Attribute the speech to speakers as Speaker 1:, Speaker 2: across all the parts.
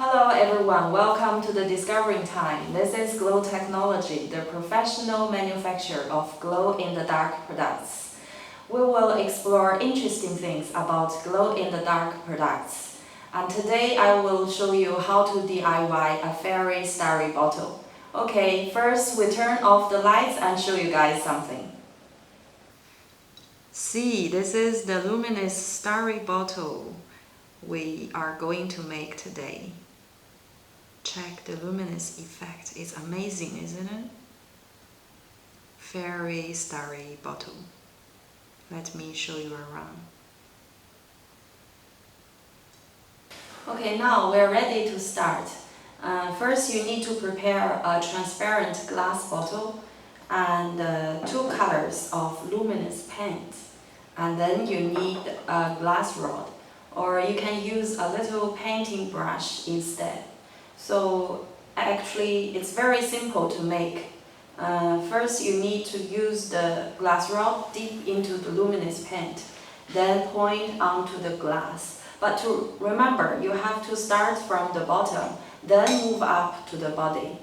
Speaker 1: Hello everyone, welcome to the Discovering Time. This is Glow Technology, the professional manufacturer of glow-in-the-dark products. We will explore interesting things about glow-in-the-dark products. And today I will show you how to DIY a fairy starry bottle. Okay, first we turn off the lights and show you guys something. See, this is the luminous starry bottle we are going to make today. Check the luminous effect. It's amazing, isn't it? Fairy starry bottle. Let me show you around. Okay, now we're ready to start. First you need to prepare a transparent glass bottle and 2 colors of luminous paint. And then you need a glass rod, or you can use a little painting brush instead. So actually it's very simple to make. First you need to use the glass rod deep into the luminous paint, then point onto the glass. But to remember, you have to start from the bottom, then move up to the body.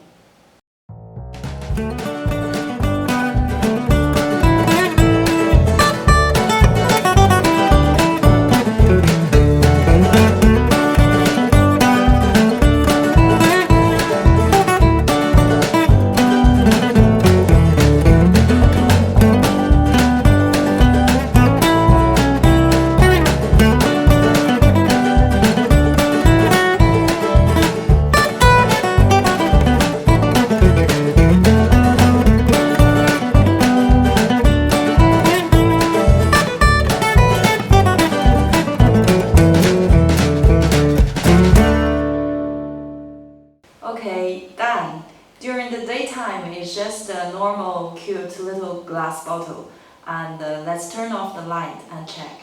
Speaker 1: Okay, done. During the daytime, it's just a normal, cute little glass bottle. And let's turn off the light and check.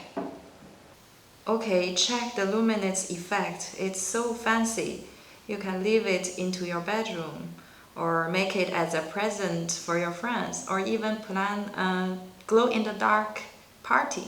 Speaker 1: Okay, check the luminous effect. It's so fancy. You can leave it into your bedroom, or make it as a present for your friends, or even plan a glow-in-the-dark party.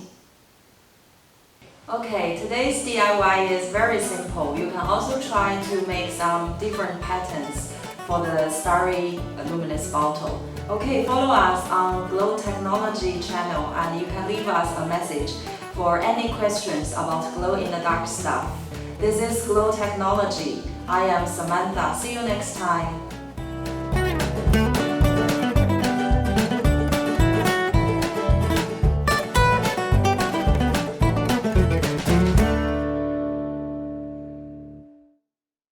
Speaker 1: Okay, today's DIY is very simple. You can also try to make some different patterns for the starry luminous bottle. Okay, follow us on Glow Technology channel and you can leave us a message for any questions about glow-in-the-dark stuff. This is Glow Technology. I am Samantha. See you next time.